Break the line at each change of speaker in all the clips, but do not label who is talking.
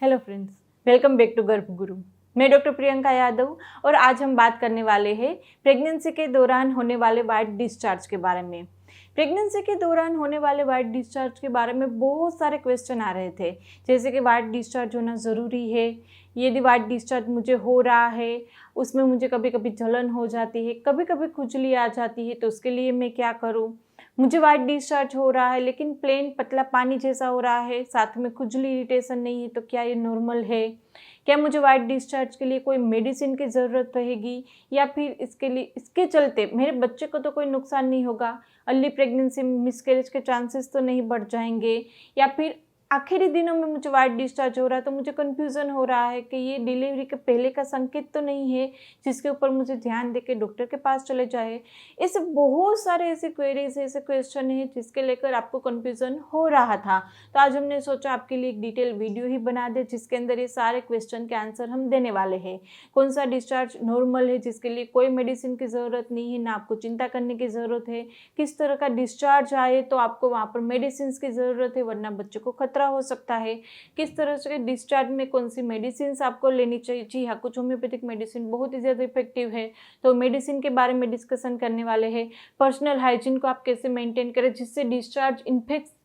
Hello friends, welcome back to Garbhaguru. मैं doctor Priyanka Yadav और आज हम बात करने वाले हैं प्रेगनेंसी के दौरान होने वाले वाइट डिस्चार्ज के बारे में। प्रेगनेंसी के दौरान होने वाले वाइट डिस्चार्ज के बारे में बहुत सारे क्वेश्चन आ रहे थे, जैसे कि वाइट डिस्चार्ज होना ज़रूरी है, यदि वाइट डिस्चार्ज मुझे हो रहा है उसमें मुझे कभी कभी जलन हो जाती है, कभी कभी खुजली आ जाती है, तो उसके लिए मैं क्या करूँ। मुझे वाइट डिस्चार्ज हो रहा है लेकिन प्लेन पतला पानी जैसा हो रहा है, साथ में खुजली इरिटेशन नहीं है, तो क्या ये नॉर्मल है। क्या मुझे वाइट डिस्चार्ज के लिए कोई मेडिसिन की ज़रूरत रहेगी या फिर इसके चलते मेरे बच्चे को तो कोई नुकसान नहीं होगा, अर्ली प्रेगनेंसी में मिसकैरेज के चांसेस तो नहीं बढ़ जाएंगे, या फिर आखिरी दिनों में मुझे वाइट डिस्चार्ज हो रहा है तो मुझे कन्फ्यूज़न हो रहा है कि ये डिलीवरी के पहले का संकेत तो नहीं है जिसके ऊपर मुझे ध्यान दे के डॉक्टर के पास चले जाए। ऐसे बहुत सारे ऐसे क्वेरीज ऐसे क्वेश्चन हैं जिसके लेकर आपको कन्फ्यूज़न हो रहा था। तो आज हमने सोचा आपके लिए एक डिटेल वीडियो ही बना दे जिसके अंदर ये सारे क्वेश्चन के आंसर हम देने वाले हैं। कौन सा डिस्चार्ज नॉर्मल है जिसके लिए कोई मेडिसिन की ज़रूरत नहीं है, ना आपको चिंता करने की ज़रूरत है। किस तरह का डिस्चार्ज आए तो आपको वहाँ पर मेडिसिन की ज़रूरत है वरना बच्चे को खतरा हो सकता है। किस तरह से डिस्चार्ज में कौन सी मेडिसिन आपको लेनी चाहिए। जी हाँ, कुछ होम्योपैथिक मेडिसिन बहुत ही ज़्यादा इफेक्टिव है, तो मेडिसिन के बारे में डिस्कशन करने वाले हैं। पर्सनल हाइजीन को आप कैसे मेंटेन करें जिससे डिस्चार्ज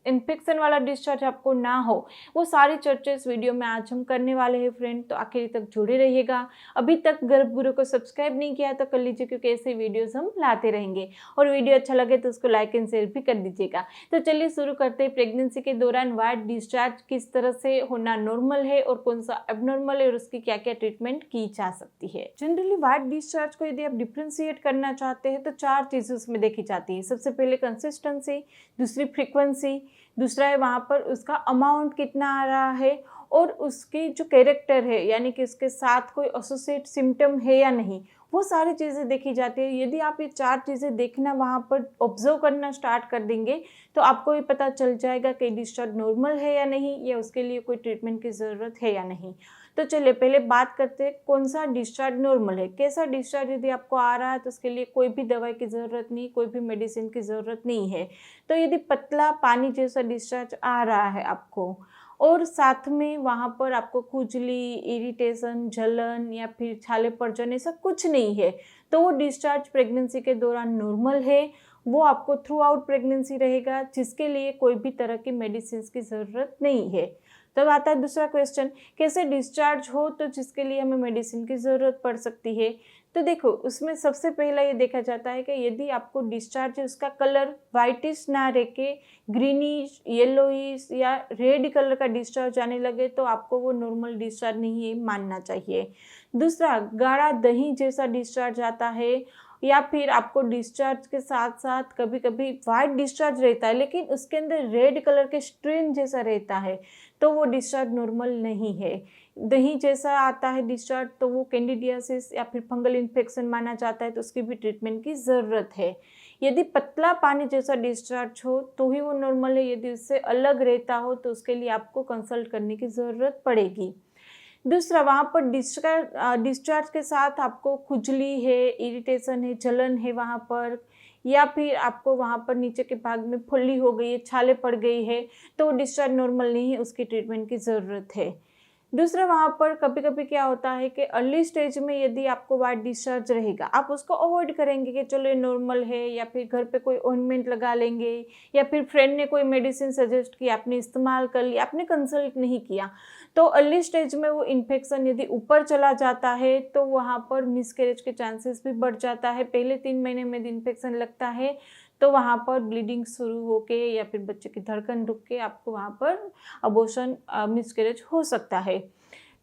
इन्फेक्शन वाला डिस्चार्ज आपको ना हो, वो सारी चर्चा इस वीडियो में आज हम करने वाले हैं फ्रेंड। तो आखिर तक जुड़े रहिएगा। अभी तक गर्भगुरु को सब्सक्राइब नहीं किया तो कर लीजिए, क्योंकि ऐसे वीडियोस हम लाते रहेंगे। और वीडियो अच्छा लगे तो उसको लाइक एंड शेयर भी कर दीजिएगा। तो चलिए शुरू करते हैं। प्रेगनेंसी के दौरान वाइट डिस्चार्ज किस तरह से होना नॉर्मल है और कौन सा एबनॉर्मल है और उसकी क्या क्या ट्रीटमेंट की जा सकती है। जनरली वाइट डिस्चार्ज को यदि आप डिफ्रेंशिएट करना चाहते हैं तो 4 चीज़ें उसमें देखी जाती है। सबसे पहले कंसिस्टेंसी, दूसरी फ्रीक्वेंसी, दूसरा है वहाँ पर उसका अमाउंट कितना आ रहा है, और उसकी जो कैरेक्टर है यानी कि उसके साथ कोई एसोसिएट सिम्टम है या नहीं, वो सारी चीज़ें देखी जाती है। यदि आप ये 4 चीज़ें देखना वहाँ पर ऑब्जर्व करना स्टार्ट कर देंगे तो आपको ये पता चल जाएगा कि डिस्चार्ज नॉर्मल है या नहीं, या उसके लिए कोई ट्रीटमेंट की ज़रूरत है या नहीं। तो चलिए पहले बात करते हैं कौन सा डिस्चार्ज नॉर्मल है। कैसा डिस्चार्ज यदि आपको आ रहा है तो उसके लिए कोई भी दवाई की ज़रूरत नहीं, कोई भी मेडिसिन की ज़रूरत नहीं है। तो यदि पतला पानी जैसा डिस्चार्ज आ रहा है आपको और साथ में वहाँ पर आपको खुजली, इरिटेशन, जलन या फिर छाले पड़ जाने, ऐसा कुछ नहीं है, तो वो डिस्चार्ज प्रेगनेंसी के दौरान नॉर्मल है। वो आपको थ्रू आउट प्रेगनेंसी रहेगा, जिसके लिए कोई भी तरह की मेडिसिन की ज़रूरत नहीं है। तब आता है दूसरा क्वेश्चन, कैसे डिस्चार्ज हो तो जिसके लिए हमें मेडिसिन की ज़रूरत पड़ सकती है। तो देखो, उसमें सबसे पहला ये देखा जाता है कि यदि आपको डिस्चार्ज है उसका कलर वाइटिश ना रह के ग्रीनिश, येलोइश या रेड कलर का डिस्चार्ज आने लगे तो आपको वो नॉर्मल डिस्चार्ज नहीं है मानना चाहिए। दूसरा, गाढ़ा दही जैसा डिस्चार्ज आता है, या फिर आपको डिस्चार्ज के साथ साथ कभी कभी वाइट डिस्चार्ज रहता है लेकिन उसके अंदर रेड कलर के स्ट्रेन जैसा रहता है, तो वो डिस्चार्ज नॉर्मल नहीं है। दही जैसा आता है डिस्चार्ज तो वो कैंडिडियासिस या फिर फंगल इन्फेक्शन माना जाता है, तो उसकी भी ट्रीटमेंट की ज़रूरत है। यदि पतला पानी जैसा डिस्चार्ज हो तो ही वो नॉर्मल है, यदि उससे अलग रहता हो तो उसके लिए आपको कंसल्ट करने की ज़रूरत पड़ेगी। दूसरा, वहाँ पर डिस्चार्ज के साथ आपको खुजली है, इरिटेशन है, जलन है वहाँ पर, या फिर आपको वहाँ पर नीचे के भाग में फुल्ली हो गई है, छाले पड़ गई है, तो डिस्चार्ज नॉर्मल नहीं है, उसकी ट्रीटमेंट की ज़रूरत है। दूसरा, वहाँ पर कभी कभी क्या होता है कि अर्ली स्टेज में यदि आपको वाइट डिस्चार्ज रहेगा, आप उसको अवॉइड करेंगे कि चलो ये नॉर्मल है, या फिर घर पे कोई ऑइंटमेंट लगा लेंगे, या फिर फ्रेंड ने कोई मेडिसिन सजेस्ट की, आपने इस्तेमाल कर लिया, आपने कंसल्ट नहीं किया। तो अर्ली स्टेज में वो इन्फेक्शन यदि ऊपर चला जाता है तो वहाँ पर मिसकैरेज के चांसेस भी बढ़ जाता है। पहले 3 महीने में इन्फेक्शन लगता है तो वहाँ पर ब्लीडिंग शुरू होके या फिर बच्चे की धड़कन रुक के आपको वहाँ पर अबॉर्शन, मिसकैरेज हो सकता है।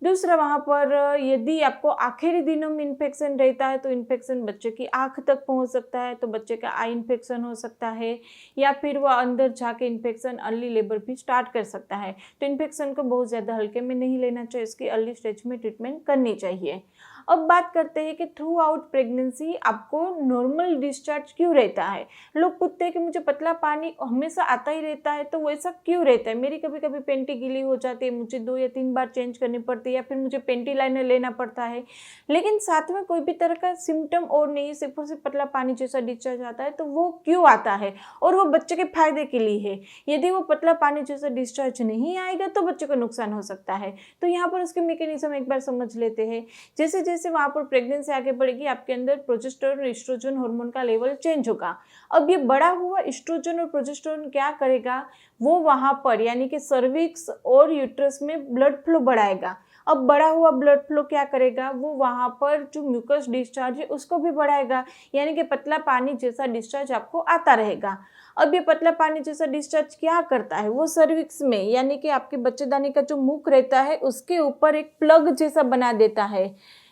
दूसरा, वहाँ पर यदि आपको आखिरी दिनों में इन्फेक्शन रहता है तो इन्फेक्शन बच्चे की आँख तक पहुँच सकता है, तो बच्चे का आई इन्फेक्शन हो सकता है, या फिर वह अंदर जाके इन्फेक्शन अर्ली लेबर भी स्टार्ट कर सकता है। तो इन्फेक्शन को बहुत ज़्यादा हल्के में नहीं लेना चाहिए, इसकी अर्ली स्टेज में ट्रीटमेंट करनी चाहिए। अब बात करते हैं कि थ्रू आउट प्रेगनेंसी आपको नॉर्मल डिस्चार्ज क्यों रहता है। लोग पूछते हैं कि मुझे पतला पानी हमेशा आता ही रहता है, तो वैसा क्यों रहता है। मेरी कभी कभी पेंटी गीली हो जाती है, मुझे 2 या 3 बार चेंज करनी पड़ती है, या फिर मुझे पेंटी लाइनर लेना पड़ता है, लेकिन साथ में कोई भी तरह का सिम्टम और नहीं, सिर्फ और सिर्फ पतला पानी जैसा डिस्चार्ज आता है। तो वो क्यों आता है, और वो बच्चे के फायदे के लिए है। यदि वो पतला पानी जैसा डिस्चार्ज नहीं आएगा तो बच्चे को नुकसान हो सकता है। तो यहाँ पर उसके मैकेनिज्म एक बार समझ लेते हैं। जैसे जैसे वहाँ पर प्रेगनेंसी आगे बढ़ेगी, आपके अंदर प्रोजेस्टेरोन और एस्ट्रोजन हार्मोन का लेवल चेंज होगा। अब ये बढ़ा हुआ एस्ट्रोजन और प्रोजेस्टेरोन क्या करेगा, वो वहाँ पर यानी कि सर्विक्स और यूट्रस में ब्लड फ्लो बढ़ाएगा। अब बढ़ा हुआ ब्लड फ्लो क्या करेगा, वो वहाँ पर जो म्यूकस डिस्चार्ज है उसको भी बढ़ाएगा, यानी कि पतला पानी जैसा डिस्चार्ज आपको आता रहेगा। अब ये पतला पानी जैसा डिस्चार्ज क्या करता है, वो सर्विक्स में यानी कि आपके बच्चेदानी का जो मुख रहता है उसके ऊपर एक प्लग जैसा बना देता है,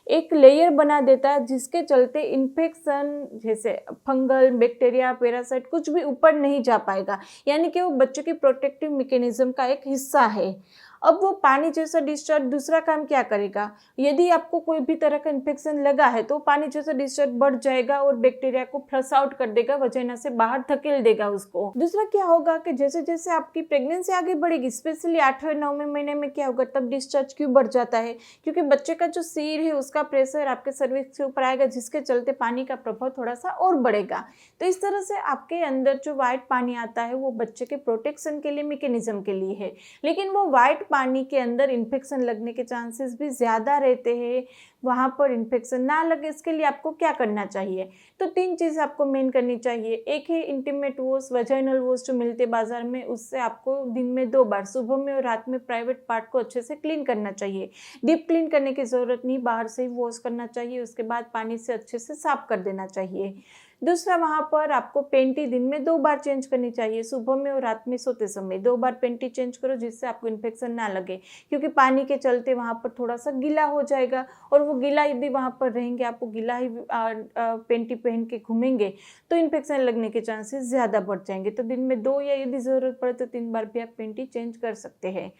एक लेयर बना देता है, जिसके चलते इन्फेक्शन जैसे फंगल, बैक्टीरिया, पैरासाइट कुछ भी ऊपर नहीं जा पाएगा, यानी कि वो बच्चों की प्रोटेक्टिव मैकेनिज्म का एक हिस्सा है। अब वो पानी जैसा डिस्चार्ज दूसरा काम क्या करेगा, यदि आपको कोई भी तरह का इन्फेक्शन लगा है तो पानी जैसा डिस्चार्ज बढ़ जाएगा और बैक्टीरिया को फ्लश आउट कर देगा, वजाइना से बाहर धकेल देगा उसको। दूसरा क्या होगा कि जैसे जैसे आपकी प्रेगनेंसी आगे बढ़ेगी, स्पेशली 8वें 9वें महीने में क्या होगा, तब डिस्चार्ज क्यों बढ़ जाता है, क्योंकि बच्चे का जो सिर है उसका प्रेशर आपके सर्विक्स के ऊपर आएगा, जिसके चलते पानी का प्रभाव थोड़ा सा और बढ़ेगा। तो इस तरह से आपके अंदर जो व्हाइट पानी आता है वो बच्चे के प्रोटेक्शन के लिए, मैकेनिज्म के लिए है, लेकिन वो व्हाइट पानी के अंदर इन्फेक्शन लगने के चांसेस भी ज़्यादा रहते हैं। वहाँ पर इन्फेक्शन ना लगे इसके लिए आपको क्या करना चाहिए, तो 3 चीज़ आपको मेन करनी चाहिए। एक है इंटीमेट वॉश, वजाइनल वॉश जो मिलते हैं बाजार में, उससे आपको दिन में 2 बार, सुबह में और रात में, प्राइवेट पार्ट को अच्छे से क्लीन करना चाहिए। डीप क्लीन करने की ज़रूरत नहीं, बाहर से ही वॉश करना चाहिए, उसके बाद पानी से अच्छे से साफ कर देना चाहिए। दूसरा, वहाँ पर आपको पेंटी दिन में 2 बार चेंज करनी चाहिए, सुबह में और रात में सोते समय 2 बार पेंटी चेंज करो, जिससे आपको इन्फेक्शन ना लगे, क्योंकि पानी के चलते वहाँ पर थोड़ा सा गीला हो जाएगा, और वो गीला यदि वहाँ पर रहेंगे, आपको गीला ही पेंटी पहन के घूमेंगे तो इन्फेक्शन लगने के चांसेस ज़्यादा बढ़ जाएंगे। तो दिन में 2 या यदि ज़रूरत पड़े तो 3 बार भी आप पेंटी चेंज कर सकते हैं।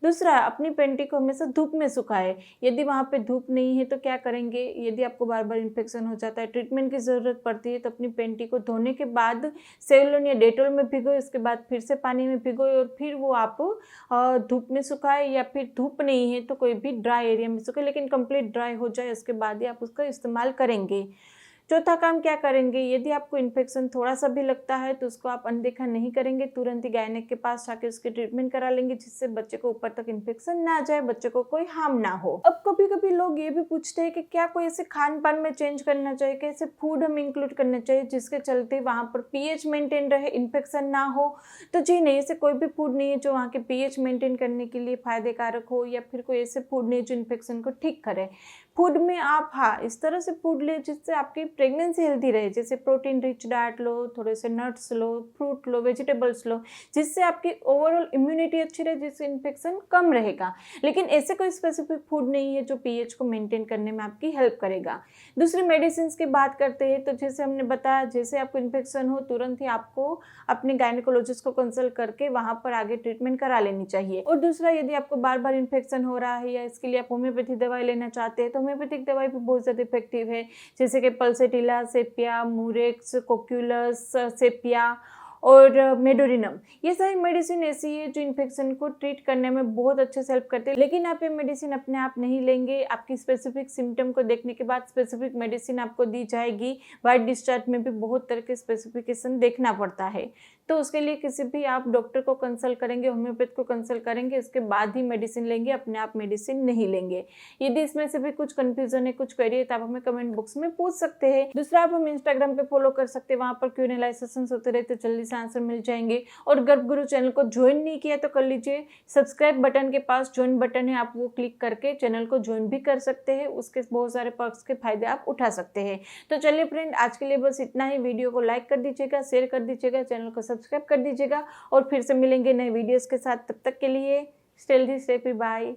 दूसरा, अपनी पेंटी को हमेशा धूप में सुखाएं। यदि वहाँ पे धूप नहीं है तो क्या करेंगे, यदि आपको बार बार इन्फेक्शन हो जाता है, ट्रीटमेंट की ज़रूरत पड़ती है, तो अपनी पेंटी को धोने के बाद सेवलॉन या डेटॉल में भिगोए, इसके बाद फिर से पानी में भिगोए और फिर वो आप धूप में सुखाए, या फिर धूप नहीं है तो कोई भी ड्राई एरिया में सुखाए, लेकिन कंप्लीट ड्राई हो जाए उसके बाद ही आप उसका इस्तेमाल करेंगे। चौथा काम क्या करेंगे, यदि आपको इन्फेक्शन थोड़ा सा भी लगता है तो उसको आप अनदेखा नहीं करेंगे, तुरंत ही गायनेक के पास जाके उसकी ट्रीटमेंट करा लेंगे, जिससे बच्चे को ऊपर तक इन्फेक्शन ना जाए, बच्चे को कोई हार्म ना हो। अब कभी कभी लोग ये भी पूछते हैं कि क्या कोई ऐसे खान पान में चेंज करना चाहिए, कैसे फूड हम इंक्लूड करना चाहिए जिसके चलते वहाँ पर पीएच मेंटेन रहे, इन्फेक्शन ना हो। तो जी नहीं, ऐसे कोई भी फूड नहीं है जो वहाँ के पीएच मेंटेन करने के लिए फायदेकारक हो, या फिर कोई ऐसे फूड नहीं जो इन्फेक्शन को ठीक करे। फूड में आप इस तरह से फूड ले जिससे आपकी प्रेगनेंसी हेल्दी रहे, जैसे प्रोटीन रिच डाइट लो, थोड़े से नट्स लो, फ्रूट लो, वेजिटेबल्स लो, जिससे आपकी ओवरऑल इम्यूनिटी अच्छी रहे, जिससे इन्फेक्शन कम रहेगा। लेकिन ऐसे कोई स्पेसिफिक फूड नहीं है जो पीएच को मेंटेन करने में आपकी हेल्प करेगा। दूसरी मेडिसिन की बात करते हैं तो जैसे हमने बताया, जैसे आपको इन्फेक्शन हो तुरंत ही आपको अपने गायनेकोलॉजिस्ट को कंसल्ट करके वहाँ पर आगे ट्रीटमेंट करा लेनी चाहिए। और दूसरा, यदि आपको बार बार इन्फेक्शन हो रहा है या इसके लिए आप होम्योपैथी दवाई लेना चाहते हैं तो होम्योपैथिक दवाई भी बहुत ज़्यादा इफेक्टिव है, जैसे कि पल्सेटिला, सेपिया, मुरेक्स, कोक्यूलस, सेपिया और मेडोरिनम। ये सारी मेडिसिन ऐसी है जो इन्फेक्शन को ट्रीट करने में बहुत अच्छे से हेल्प करते हैं। लेकिन आप ये मेडिसिन अपने आप नहीं लेंगे, आपकी स्पेसिफिक सिम्टम को देखने के बाद स्पेसिफिक मेडिसिन आपको दी जाएगी। वाइट डिस्चार्ज में भी बहुत तरह के स्पेसिफिकेशन देखना पड़ता है, तो उसके लिए किसी भी आप डॉक्टर को कंसल्ट करेंगे, होम्योपैथ को कंसल्ट करेंगे, उसके बाद ही मेडिसिन लेंगे, अपने आप मेडिसिन नहीं लेंगे। यदि इसमें से भी कुछ कंफ्यूजन है, कुछ क्वेरी है तो आप हमें कमेंट बॉक्स में पूछ सकते हैं। दूसरा, आप हम इंस्टाग्राम पे फॉलो कर सकते हैं, वहाँ पर Q&A लाइव सेशंस होते रहते, जल्दी से आंसर मिल जाएंगे। और गर्भगुरु चैनल को ज्वाइन नहीं किया तो कर लीजिए, सब्सक्राइब बटन के पास ज्वाइन बटन है, आप वो क्लिक करके चैनल को ज्वाइन भी कर सकते हैं, उसके बहुत सारे पर्क्स के फायदे आप उठा सकते हैं। तो चलिए फ्रेंड, आज के लिए बस इतना ही। वीडियो को लाइक कर दीजिएगा, शेयर कर दीजिएगा, चैनल को सब्सक्राइब कर दीजिएगा, और फिर से मिलेंगे नए वीडियोस के साथ। तब तक के लिए stay healthy, stay free, bye.